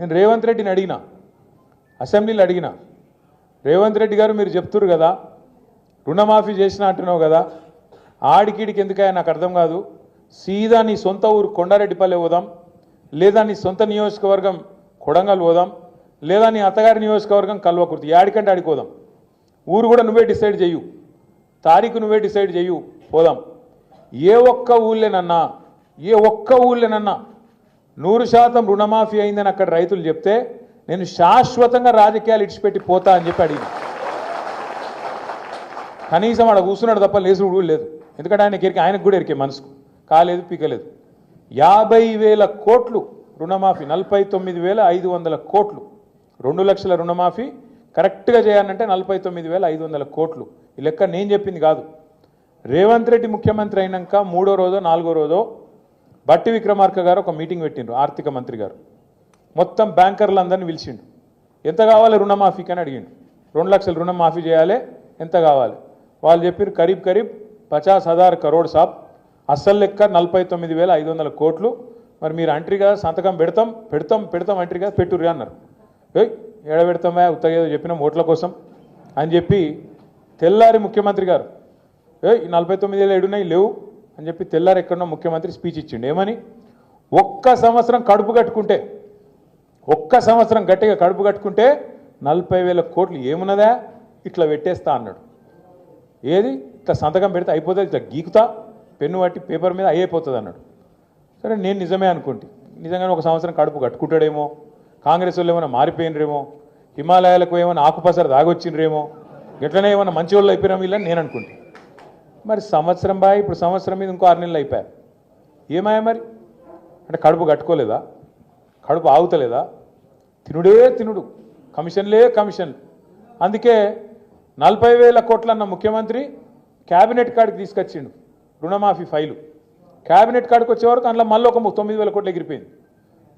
నేను రేవంత్ రెడ్డిని అడిగినా, అసెంబ్లీలో అడిగినా, రేవంత్ రెడ్డి గారు మీరు చెప్తున్నారు కదా రుణమాఫీ చేసినా అంటున్నావు కదా, ఆడికిడికి ఎందుకయ్యా నాకు అర్థం కాదు, సీదా నీ సొంత ఊరు కొండారెడ్డిపల్లె పోదాం, లేదా నీ సొంత నియోజకవర్గం కొడంగల్ పోదాం, లేదా నీ అత్తగారి నియోజకవర్గం కల్వకుర్తి, యాడికంటే ఆడిపోదాం, ఊరు కూడా నువ్వే డిసైడ్ చెయ్యు, తారీఖు నువ్వే డిసైడ్ చెయ్యు, పోదాం. ఏ ఒక్క ఊళ్ళేనన్నా 100% రుణమాఫీ అయిందని అక్కడ రైతులు చెప్తే నేను శాశ్వతంగా రాజకీయాలు ఇడిచిపెట్టి పోతా అని చెప్పి అడిగిన. కనీసం ఆడ కూర్చున్నాడు తప్ప లేసుడు కూడా లేదు, ఎందుకంటే ఆయనకు కూడా ఎరికే మనసుకు కాలేదు పీకలేదు. 50,000 కోట్లు రుణమాఫీ, 49,500 కోట్లు, 2 లక్షల రుణమాఫీ కరెక్ట్గా చేయాలంటే 49,500 కోట్లు. ఈ లెక్క నేను చెప్పింది కాదు. రేవంత్ రెడ్డి ముఖ్యమంత్రి అయినాక 3వ రోజో 4వ రోజో బట్టి విక్రమార్క గారు ఒక మీటింగ్ పెట్టిండ్రు, ఆర్థిక మంత్రి గారు. మొత్తం బ్యాంకర్లందరినీ పిలిచిండు. ఎంత కావాలి రుణమాఫీకి అని అడిగిండు. 2 లక్షల రుణమాఫీ చేయాలి, ఎంత కావాలి? వాళ్ళు చెప్పారు కరీబ్ 50,000 కరోడ్ సాబ్, అస్సలు లెక్క 49,500 కోట్లు. మరి మీరు అంట్రీ కదా, సంతకం పెడతాం అంట్రీ కదా, పెట్టుర్రి అన్నారు. ఏడ పెడతామా, ఉత్తగేదో చెప్పినాం ఓట్ల కోసం అని చెప్పి తెల్లారి ముఖ్యమంత్రి గారు ఈ 49,000 ఏడున్నాయి లేవు అని చెప్పి తెల్లారి ఎక్కడో ముఖ్యమంత్రి స్పీచ్ ఇచ్చిండు. ఏమని? ఒక్క సంవత్సరం గట్టిగా కడుపు కట్టుకుంటే 40,000 కోట్లు ఏమున్నదా ఇట్లా పెట్టేస్తా అన్నాడు. ఏది ఇట్లా సంతకం పెడితే అయిపోతుంది, ఇట్లా గీకుతా పెన్ను పట్టి పేపర్ మీద అయిపోతుంది అన్నాడు. సరే నేను నిజమే అనుకుంటే, నిజంగానే ఒక సంవత్సరం కడుపు కట్టుకుంటాడేమో, కాంగ్రెస్ వాళ్ళు ఏమైనా మారిపోయినరేమో, హిమాలయాలకు ఏమైనా ఆకుపసర దాగొచ్చిండ్రేమో, ఎట్లనే ఏమైనా మంచి వాళ్ళు అయిపోయినా వీళ్ళని నేను అనుకుంటే. మరి సంవత్సరం బాయ్, ఇప్పుడు సంవత్సరం మీద ఇంకో 6 నెలలు అయిపోయాయి. ఏమాయా మరి? అంటే కడుపు కట్టుకోలేదా, కడుపు ఆగుతలేదా? తినుడు, కమిషన్లు. అందుకే 40,000 కోట్లు అన్న ముఖ్యమంత్రి క్యాబినెట్ కాడికి తీసుకొచ్చిండు రుణమాఫీ ఫైలు. క్యాబినెట్ కాడికి వచ్చేవరకు అందులో మళ్ళీ ఒక 9,000 కోట్లు ఎగిరిపోయింది.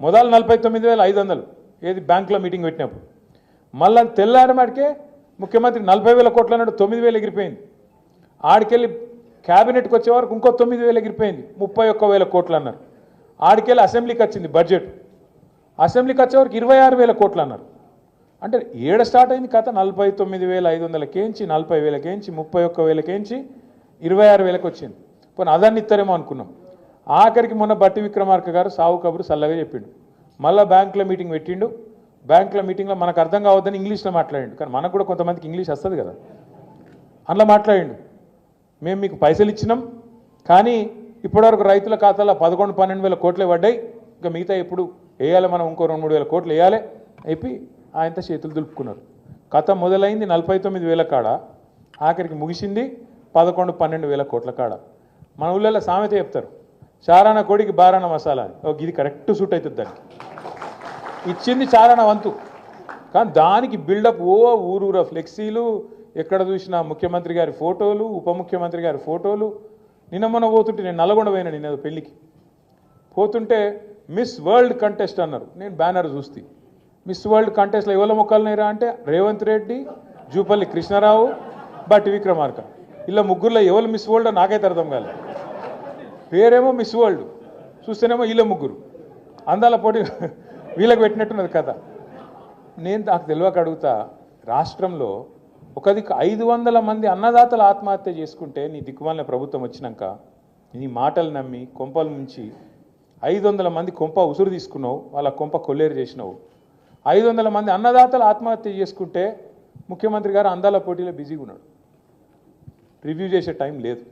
మొదలు 49,500 ఏది బ్యాంకులో మీటింగ్ పెట్టినప్పుడు, మళ్ళీ తెల్లారమాడికే ముఖ్యమంత్రి 40,000 కోట్లు అన్నాడు, 9,000 ఎగిరిపోయింది. ఆడికెళ్ళి క్యాబినెట్కి వచ్చే వరకు ఇంకో 9,000 ఎగిరిపోయింది, 31,000 కోట్లు అన్నారు. ఆడికెళ్ళి అసెంబ్లీకి వచ్చింది బడ్జెట్, అసెంబ్లీకి వచ్చే వరకు 26,000 కోట్లు అన్నారు. అంటే ఏడ స్టార్ట్ అయింది కథ, 49,500 కేంచి 40,000 కేంచి 31,000 కేంచి 26,000కి వచ్చింది. పోనీ అదాన్ని ఇస్తారేమో అనుకున్నాం. ఆఖరికి మొన్న బట్టి విక్రమార్క గారు సావు కబురు చల్లగా చెప్పిండు. మళ్ళీ బ్యాంకులో మీటింగ్ పెట్టిండు. బ్యాంకులో మీటింగ్లో మనకు అర్థం కావద్దని ఇంగ్లీష్లో మాట్లాడిండు. కానీ మనకు కూడా కొంతమందికి ఇంగ్లీష్ వస్తుంది కదా, అందులో మాట్లాడిండు. మేము మీకు పైసలు ఇచ్చినాం, కానీ ఇప్పటివరకు రైతుల ఖాతాలో 11-12 కోట్లే పడ్డాయి, ఇంకా మిగతా ఎప్పుడు వేయాలి, మనం ఇంకో 2-3 కోట్లు వేయాలి అయిపోయి ఆయనతో చేతులు దులుపుకున్నారు. కథ మొదలైంది 49,000 కాడ, ఆఖరికి ముగిసింది 11-12 కోట్ల కాడ. మన ఊళ్ళో సామెత చెప్తారు, చారాన కోడికి బారాన మసాలా అని. ఇది కరెక్ట్ సూట్ అవుతుంది దానికి. ఇచ్చింది చారాన వంతు, కానీ దానికి బిల్డప్ ఊరూర ఫ్లెక్సీలు, ఎక్కడ చూసినా ముఖ్యమంత్రి గారి ఫోటోలు, ఉప ముఖ్యమంత్రి గారి ఫోటోలు. మొన్న పోతుంటే నేను నల్గొండ పోయినా, నేను పెళ్ళికి పోతుంటే మిస్ వరల్డ్ కంటెస్ట్ అన్నారు. నేను బ్యానర్ చూస్తే మిస్ వరల్డ్ కంటెస్ట్లో ఎవరి మొక్కలున్నాయిరా అంటే రేవంత్ రెడ్డి, జూపల్లి కృష్ణారావు, బట్టి విక్రమార్క. ఇలా ముగ్గురులో ఎవరు మిస్ వరల్డ్ నాకైతే అర్థం కాలేదు. పేరేమో మిస్ వరల్డ్, చూస్తేనేమో వీళ్ళ ముగ్గురు అందాల పోటీ వీళ్ళకి పెట్టినట్టున్నది కథ. నేను నాకు తెలియక అడుగుతా, రాష్ట్రంలో ఒక దిక్కు 500 మంది అన్నదాతలు ఆత్మహత్య చేసుకుంటే నీ దిక్కుమాలిన ప్రభుత్వం వచ్చినాక నీ మాటలు నమ్మి కొంపల నుంచి 500 మంది కొంప ఉసురు తీసుకున్నావు, వాళ్ళ కొంప కొల్లేరు చేసినావు. 500 మంది అన్నదాతలు ఆత్మహత్య చేసుకుంటే ముఖ్యమంత్రి గారు అందాల పోటీలో బిజీగా ఉన్నాడు, రివ్యూ చేసే టైం లేదు.